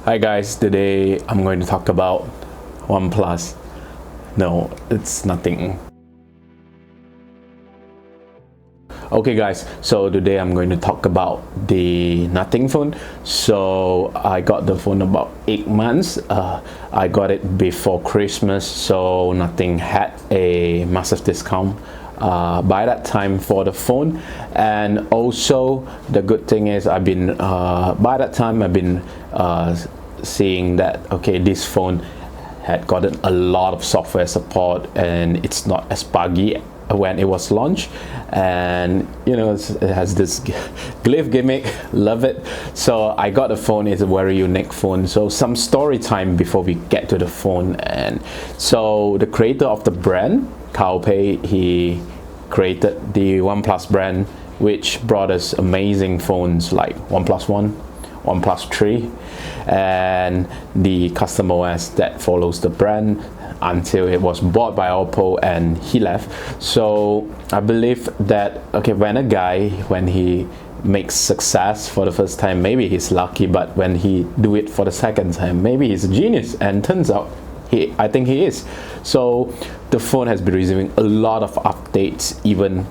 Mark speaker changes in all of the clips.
Speaker 1: Hi guys, today I'm going to talk about OnePlus. No, it's nothing. Okay guys, so today I'm going to talk about the nothing phone. So I got the phone about 8 months. I got it before Christmas, so nothing had a massive discount by that time for the phone. And also the good thing is by that time I've been seeing that okay, this phone had gotten a lot of software support and it's not as buggy when it was launched, and you know it has this glyph gimmick. Love it. So I got the phone. It's a very unique phone. So some story time before we get to the phone. And so the creator of the brand, Cao Pei, he created the OnePlus brand, which brought us amazing phones like OnePlus One, OnePlus 3, and the custom OS that follows the brand until it was bought by Oppo and he left. So I believe that okay, when he makes success for the first time, maybe he's lucky, but when he do it for the second time, maybe he's a genius. And turns out I think he is. So the phone has been receiving a lot of updates even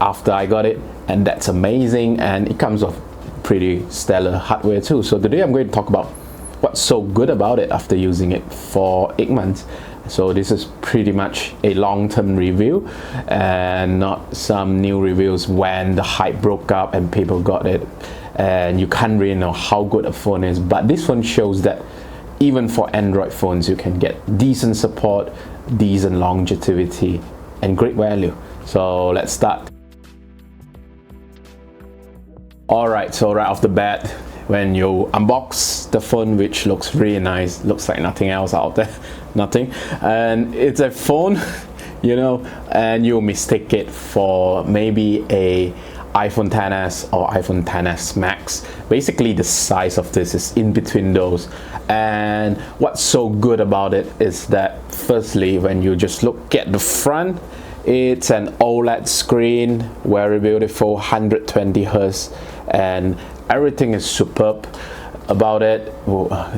Speaker 1: after I got it, and that's amazing, and it comes with pretty stellar hardware too. So today I'm going to talk about what's so good about it after using it for 8 months. So this is pretty much a long-term review and not some new reviews when the hype broke up and people got it and you can't really know how good a phone is. But this one shows that even for Android phones you can get decent support, decent longevity and great value. So let's start. Alright, so right off the bat, when you unbox the phone, which looks really nice, looks like nothing else out there, nothing, and it's a phone, you know, and you mistake it for maybe a iPhone XS or iPhone XS Max. Basically the size of this is in between those. And what's so good about it is that firstly, when you just look at the front, it's an OLED screen, very beautiful, 120 Hz, and everything is superb about it.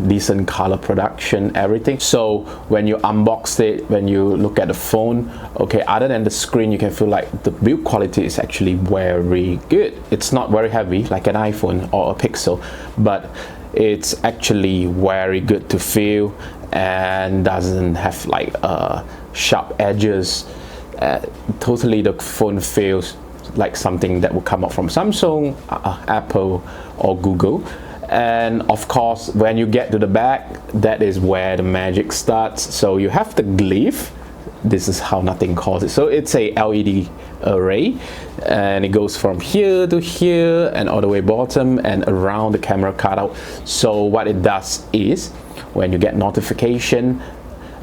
Speaker 1: Decent color production, everything. So when you unbox it, when you look at the phone, okay, other than the screen, you can feel like the build quality is actually very good. It's not very heavy like an iPhone or a Pixel, but it's actually very good to feel and doesn't have like sharp edges. Totally the phone feels like something that will come up from Samsung, Apple or Google. And of course when you get to the back, that is where the magic starts. So you have the glyph. This is how nothing calls it. So it's a LED array and it goes from here to here and all the way bottom and around the camera cutout. So what it does is when you get notification,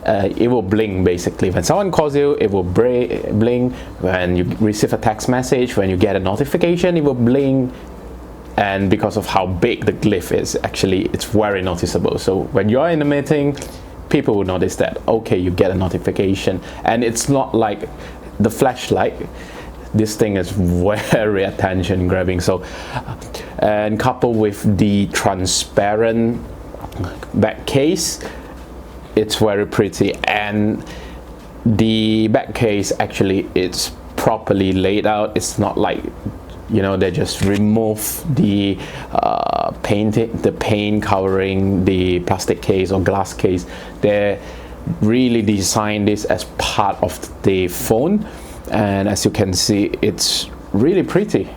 Speaker 1: it will blink. Basically when someone calls you, it will blink. When you receive a text message, when you get a notification, it will blink. And because of how big the glyph is, actually it's very noticeable. So when you're in a meeting, people will notice that okay, you get a notification. And it's not like the flashlight. This thing is very attention grabbing. So and coupled with the transparent back case, it's very pretty. And the back case actually it's properly laid out. It's not like, you know, they just remove the paint covering the plastic case or glass case. They really designed this as part of the phone, and as you can see, it's really pretty.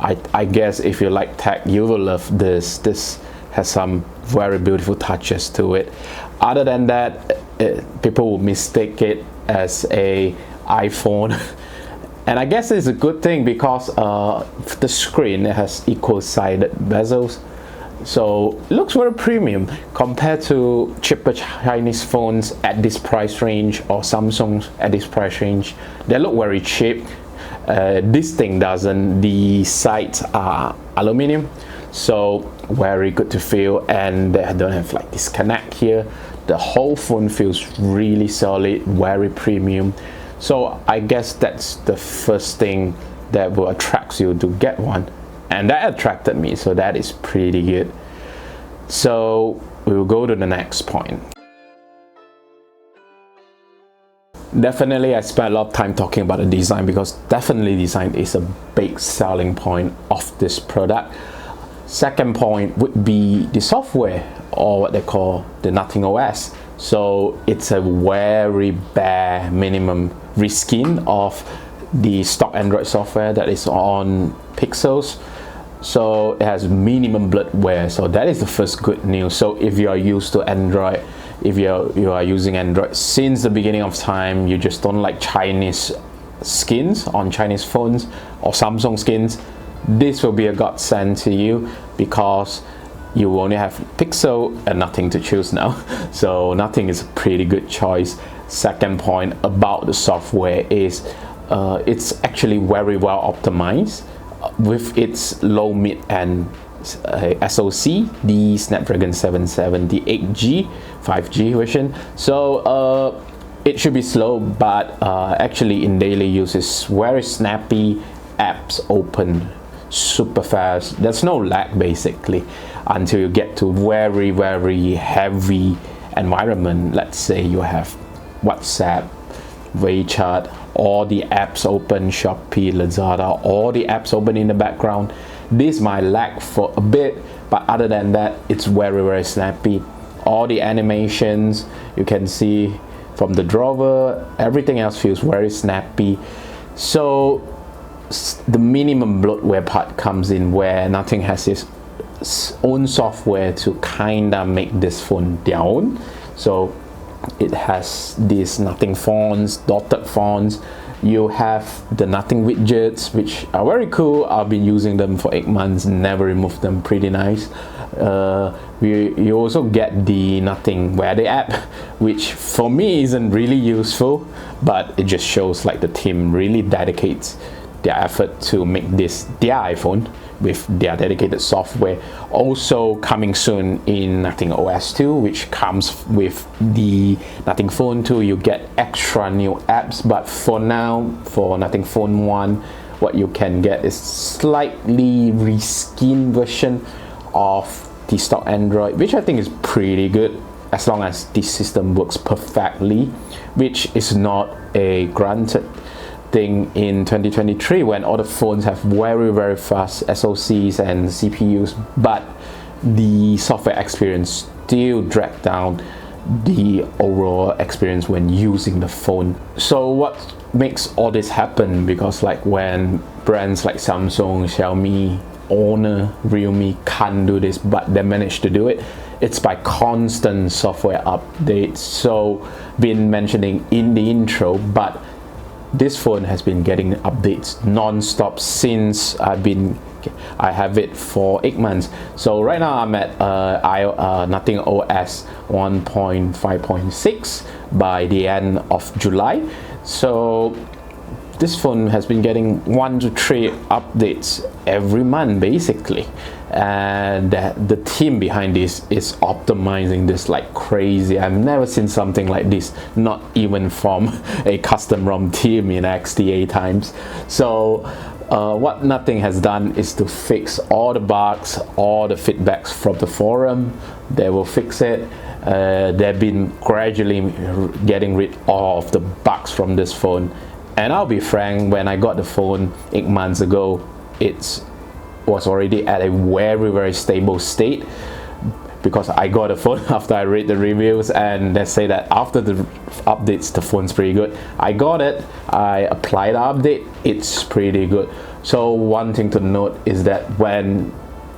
Speaker 1: I guess if you like tech, you will love this. This has some very beautiful touches to it. Other than that, people will mistake it as a iPhone. And I guess it's a good thing because the screen has equal-sided bezels, so it looks very premium compared to cheaper Chinese phones at this price range or Samsung at this price range. They look very cheap. This thing doesn't. The sides are aluminum, so very good to feel, and they don't have like disconnect here. The whole phone feels really solid, very premium. So I guess that's the first thing that will attract you to get one, and that attracted me, so that is pretty good. So we will go to the next point. Definitely, I spent a lot of time talking about the design because definitely design is a big selling point of this product. Second point would be the software, or what they call the Nothing OS. So it's a very bare minimum reskin of the stock Android software that is on Pixels. So it has minimum bloatware, so that is the first good news. So if you are used to Android, if you are using Android since the beginning of time, you just don't like Chinese skins on Chinese phones or Samsung skins, this will be a godsend to you because you only have Pixel and Nothing to choose now. So Nothing is a pretty good choice. Second point about the software is it's actually very well optimized with its low, mid, and SoC, the Snapdragon 770 8G 5G version. So it should be slow, but actually in daily use is very snappy. Apps open super fast. There's no lag basically until you get to very heavy environment. Let's say you have WhatsApp, WeChat, all the apps open, Shopee, Lazada, all the apps open in the background. This might lag for a bit, but other than that, it's very snappy. All the animations you can see from the drawer, everything else feels very snappy. So the minimum bloatware part comes in where Nothing has its own software to kinda make this phone down. So it has these Nothing fonts, dotted fonts. You have the Nothing widgets, which are very cool. I've been using them for 8 months, never removed them, pretty nice. You also get the Nothing Weather app, which for me isn't really useful, but it just shows like the team really dedicates their effort to make this their iPhone with their dedicated software. Also coming soon in Nothing OS 2, which comes with the Nothing Phone 2, you get extra new apps, but for now, for Nothing Phone 1, what you can get is slightly reskinned version of the stock Android, which I think is pretty good as long as the system works perfectly, which is not a granted thing in 2023 when all the phones have very fast SoCs and CPUs, but the software experience still drag down the overall experience when using the phone. So what makes all this happen? Because like when brands like Samsung, Xiaomi, Honor, Realme can't do this, but they manage to do it, it's by constant software updates. So been mentioning in the intro, but this phone has been getting updates non-stop since I have it for 8 months. So right now I'm at Nothing OS 1.5.6 by the end of July. So this phone has been getting 1 to 3 updates every month basically, and the team behind this is optimizing this like crazy. I've never seen something like this, not even from a custom ROM team in XDA times. So what Nothing has done is to fix all the bugs, all the feedbacks from the forum. They will fix it. They've been gradually getting rid of the bugs from this phone. And I'll be frank, when I got the phone 8 months ago, it was already at a very stable state, because I got a phone after I read the reviews and they say that after the updates the phone's pretty good. I got it, I applied the update, it's pretty good. So one thing to note is that when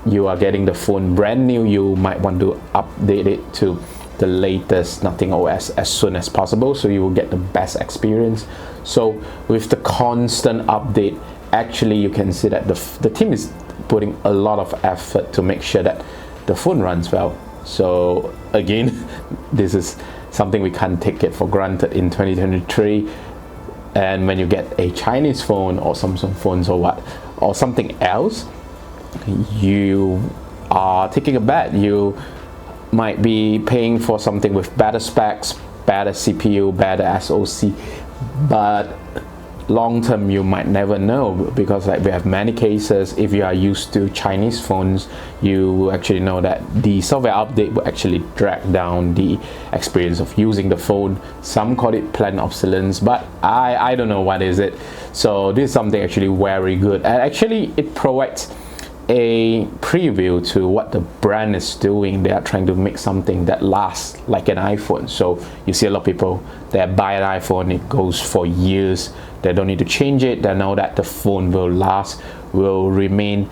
Speaker 1: you are getting the phone brand new, you might want to update it to the latest Nothing OS as soon as possible, so you will get the best experience. So with the constant update, actually you can see that the team is putting a lot of effort to make sure that the phone runs well. So again, this is something we can't take it for granted in 2023. And when you get a Chinese phone or Samsung phones or something else, you are taking a bet. You might be paying for something with better specs, better CPU, better SoC, but long term you might never know, because like we have many cases, if you are used to Chinese phones, you will actually know that the software update will actually drag down the experience of using the phone. Some call it planned obsolescence, but I don't know what is it. So this is something actually very good, and actually it provides a preview to what the brand is doing. They are trying to make something that lasts like an iPhone. So you see a lot of people that buy an iPhone, it goes for years, they don't need to change it, they know that the phone will last, will remain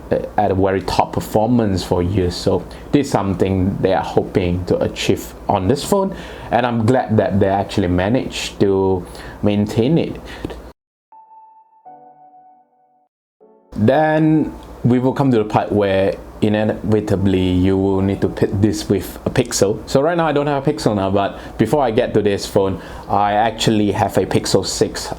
Speaker 1: at a very top performance for years. So this is something they are hoping to achieve on this phone, and I'm glad that they actually managed to maintain it. Then we will come to the part where inevitably you will need to pit this with a Pixel. So right now I don't have a Pixel now, but before I get to this phone, I actually have a Pixel 6.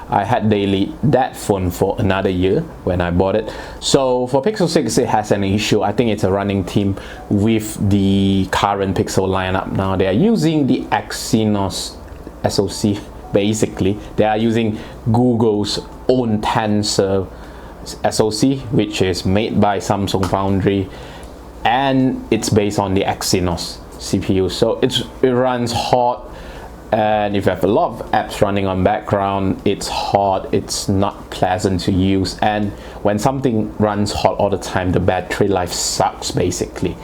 Speaker 1: I had daily that phone for another year when I bought it. So for Pixel 6, it has an issue. I think it's a running theme with the current Pixel lineup now. They are using the Exynos SoC. Basically, they are using Google's own Tensor SoC, which is made by Samsung Foundry, and it's based on the Exynos CPU. So it runs hot, and if you have a lot of apps running on background, it's hot, it's not pleasant to use. And when something runs hot all the time, the battery life sucks basically,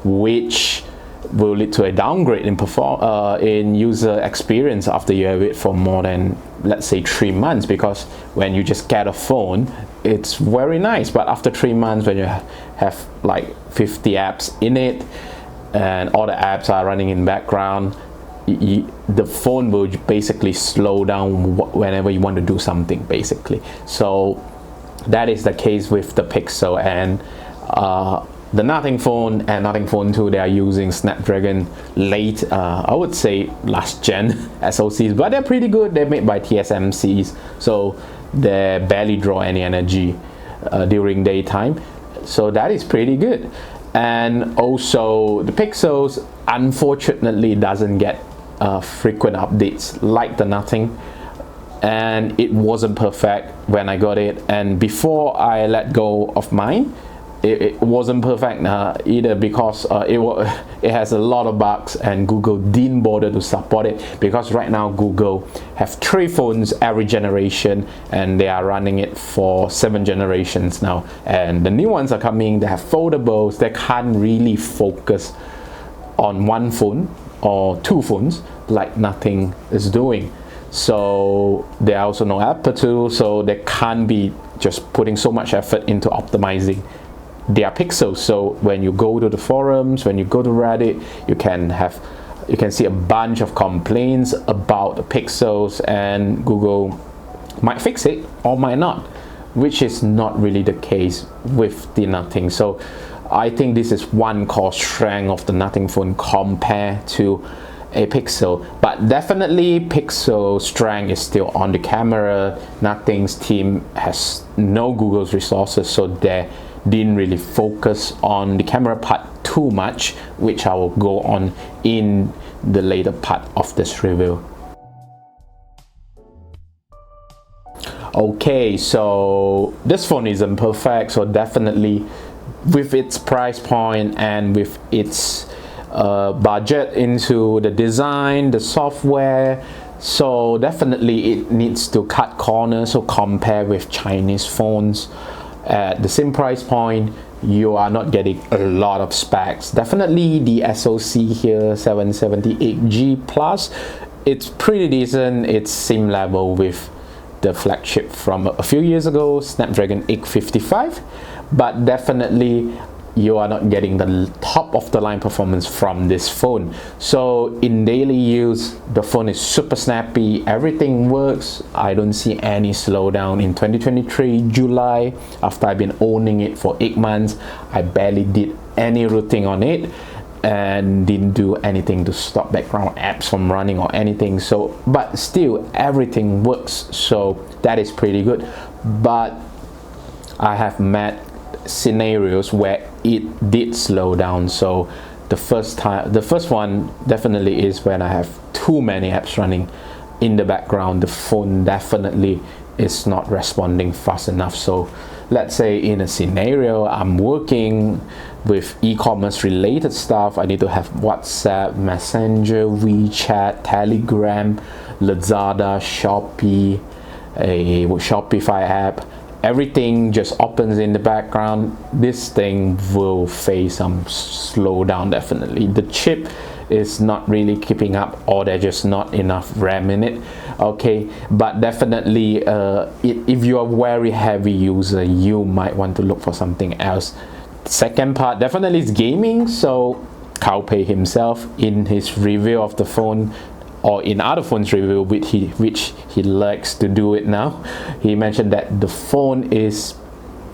Speaker 1: which will lead to a downgrade in user experience after you have it for more than, let's say, 3 months. Because when you just get a phone, it's very nice, but after 3 months, when you have like 50 apps in it and all the apps are running in background, the phone will basically slow down whenever you want to do something basically. So that is the case with the Pixel, and the Nothing phone and Nothing phone 2, they are using Snapdragon late, I would say last gen SoCs, but they're pretty good. They're made by TSMCs, so they barely draw any energy during daytime. So that is pretty good. And also the Pixels unfortunately doesn't get frequent updates like the Nothing, and it wasn't perfect when I got it, and before I let go of mine, it wasn't perfect either, because it has a lot of bugs, and Google didn't bother to support it, because right now Google have 3 phones every generation, and they are running it for 7 generations now, and the new ones are coming. They have foldables. They can't really focus on one phone or 2 phones like Nothing is doing. So there are also no aperture, so they can't be just putting so much effort into optimizing their Pixels. So when you go to the forums, when you go to Reddit, you can see a bunch of complaints about the Pixels, and Google might fix it or might not, which is not really the case with the Nothing. So I think this is one core strength of the Nothing phone compared to a Pixel, but definitely Pixel strength is still on the camera. Nothing's team has no Google's resources, so they didn't really focus on the camera part too much, which I will go on in the later part of this review. Okay, so this phone isn't perfect, so definitely with its price point and with its budget into the design, the software, so definitely it needs to cut corners. So compare with Chinese phones at the same price point, you are not getting a lot of specs. Definitely the SoC here, 778G plus, it's pretty decent. It's same level with the flagship from a few years ago, Snapdragon 855, but definitely you are not getting the top of the line performance from this phone. So in daily use, the phone is super snappy, everything works. I don't see any slowdown. In 2023 July, after I've been owning it for 8 months, I barely did any routing on it and didn't do anything to stop background apps from running or anything. So but still everything works, so that is pretty good. But I have met scenarios where it did slow down. So the first one definitely is when I have too many apps running in the background the phone definitely is not responding fast enough. So let's say in a scenario I'm working with e-commerce related stuff, I need to have WhatsApp, Messenger, WeChat, Telegram, Lazada, Shopee, a Shopify app, everything just opens in the background. This thing will face some slowdown definitely. The chip is not really keeping up, or there's just not enough RAM in it. Okay, but definitely if you are very heavy user, you might want to look for something else. Second part definitely is gaming. So Cao Pei himself, in his review of the phone, or in other phones review which he likes to do it now, he mentioned that the phone is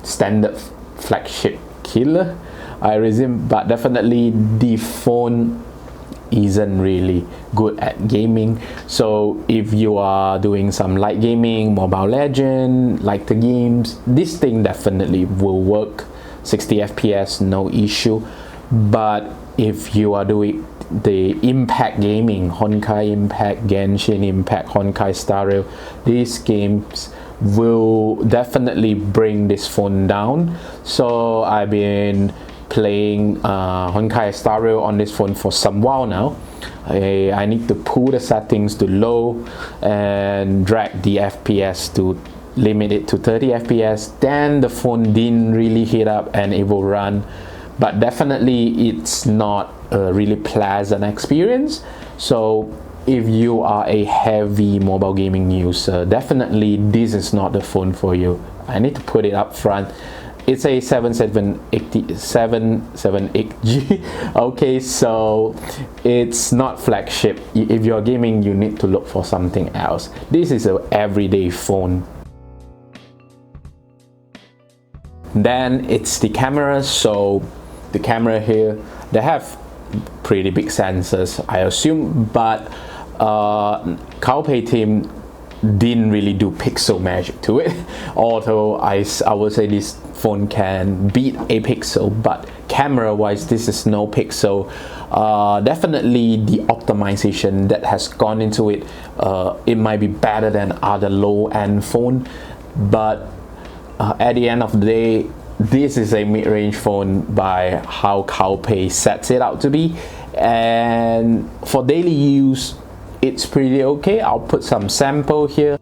Speaker 1: standard flagship killer, I resume, but definitely the phone isn't really good at gaming. So if you are doing some light gaming, Mobile Legend, like the games, this thing definitely will work 60 fps, no issue. But if you are doing the impact gaming, Honkai Impact, Genshin Impact, Honkai Star Rail, these games will definitely bring this phone down. So I've been playing Honkai Star Rail on this phone for some while now. I need to pull the settings to low and drag the FPS to limit it to 30 fps. Then the phone didn't really heat up and it will run, but definitely it's not a really pleasant experience. So if you are a heavy mobile gaming user, definitely this is not the phone for you. I need to put it up front. It's a 778G. Okay, so it's not flagship. If you're gaming, you need to look for something else. This is an everyday phone. Then it's the camera. So the camera here, they have pretty big sensors, I assume, but Cao Pei team didn't really do pixel magic to it. Although I would say this phone can beat a pixel, but camera wise this is no pixel. Definitely the optimization that has gone into it, it might be better than other low-end phone, but at the end of the day, this is a mid-range phone by how Cao Pei sets it out to be, and for daily use it's pretty okay. I'll put some sample here.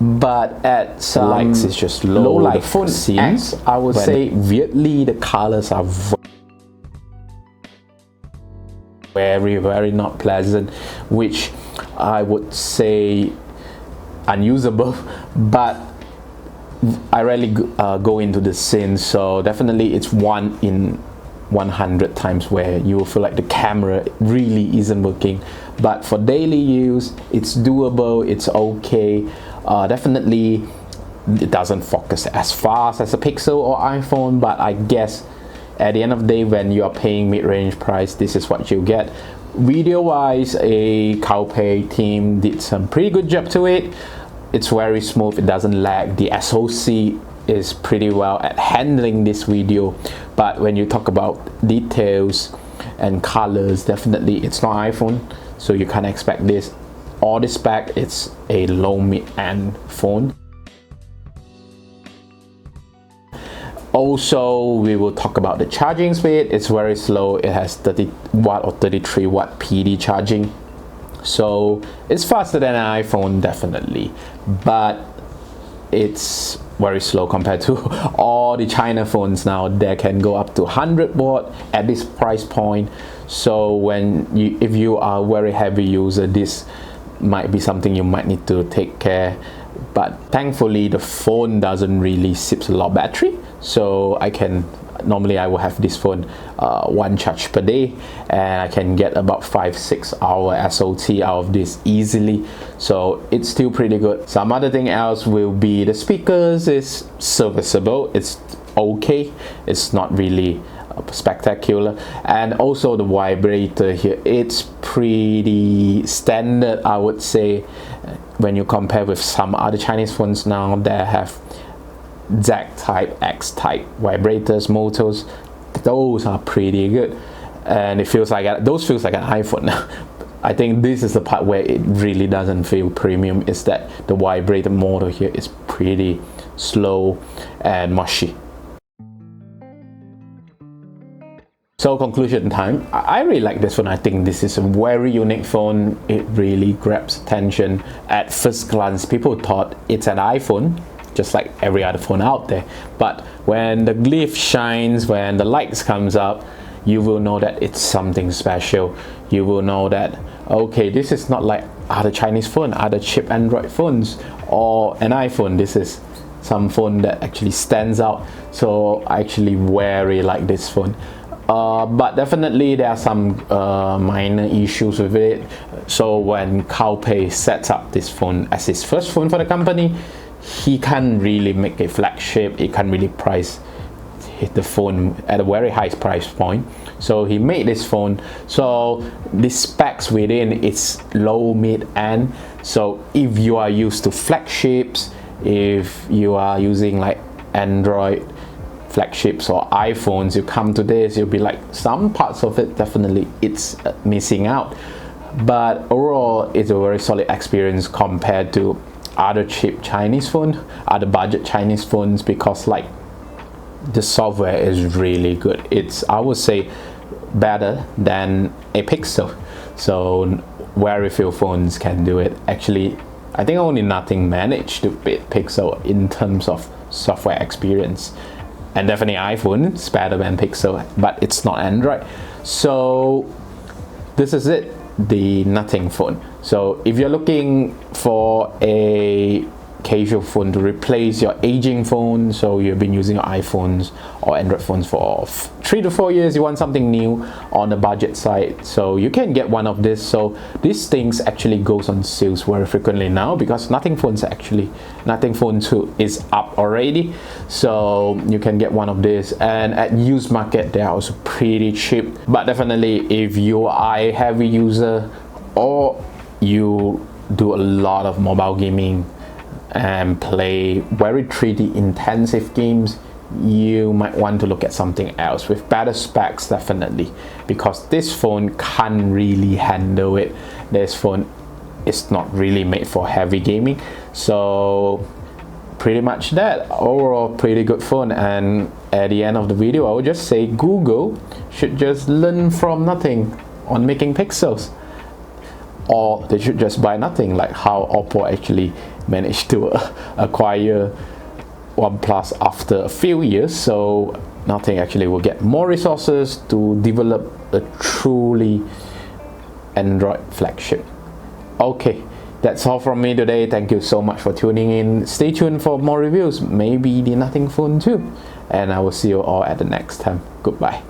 Speaker 1: But at some likes it's just low light phone scenes, I would say weirdly the colors are very not pleasant, which I would say unusable, but I rarely go into the scene, so definitely it's 1 in 100 times where you will feel like the camera really isn't working. But for daily use it's doable, it's okay. Definitely it doesn't focus as fast as a Pixel or iPhone, but I guess at the end of the day, when you are paying mid-range price, this is what you get. Video wise, a Cao Pei team did some pretty good job to it. It's very smooth, it doesn't lag. The SoC is pretty well at handling this video, but when you talk about details and colors, definitely it's not iPhone, so you can't expect this. All this spec, it's a low mid-end phone. Also, we will talk about the charging speed. It's very slow. It has 30 watt or 33 watt PD charging, so it's faster than an iPhone definitely, but it's very slow compared to all the China phones now that can go up to 100 watt at this price point. So if you are a very heavy user, this might be something you might need to take care. But thankfully the phone doesn't really sip a lot of battery, so normally I will have this phone 1 charge per day, and I can get about 5-6 hour SOT out of this easily, so it's still pretty good. Some other thing else will be the speakers is serviceable, it's okay, it's not really spectacular. And also the vibrator here, it's pretty standard, I would say, when you compare with some other Chinese phones now that have Z type, X type vibrators, motors. Those are pretty good, and it feels like those feels like an iPhone. I think this is the part where it really doesn't feel premium, is that the vibrator motor here is pretty slow and mushy. So conclusion time, I really like this phone. I think this is a very unique phone. It really grabs attention. At first glance, people thought it's an iPhone, just like every other phone out there. But when the glyph shines, when the lights comes up, you will know that it's something special. You will know that, okay, this is not like other Chinese phone, other cheap Android phones or an iPhone. This is some phone that actually stands out. So I actually very like this phone. But definitely there are some minor issues with it. So when Cao Pei sets up this phone as his first phone for the company, he can't really make a flagship. He can't really price the phone at a very high price point. So he made this phone. So the specs within it's low, mid, end. So if you are used to flagships, if you are using like Android flagships or iPhones, you come to this, you'll be like, some parts of it definitely it's missing out, but overall it's a very solid experience compared to other cheap Chinese phone, other budget Chinese phones, because like the software is really good. It's, I would say, better than a Pixel. So very few phones can do it. Actually, I think only Nothing managed to beat Pixel in terms of software experience. And definitely iPhone is better than Pixel, but it's not Android. So this is it, the Nothing phone. So if you're looking for a casual phone to replace your aging phone, so you've been using your iPhones or Android phones for 3 to 4 years, you want something new on the budget side, so you can get one of this. So these things actually goes on sales very frequently now, because Nothing Phone 2 is up already, so you can get one of this. And at used market they are also pretty cheap. But definitely if you are a heavy user or you do a lot of mobile gaming and play very 3D intensive games, you might want to look at something else with better specs, definitely, because this phone can't really handle it. This phone is not really made for heavy gaming. So pretty much that. Overall, pretty good phone. And at the end of the video, I would just say Google should just learn from Nothing on making pixels, or they should just buy Nothing, like how Oppo actually managed to acquire OnePlus after a few years. So Nothing actually will get more resources to develop a truly Android flagship. Okay, that's all from me today. Thank you so much for tuning in. Stay tuned for more reviews, maybe the Nothing Phone 2, and I will see you all at the next time. Goodbye.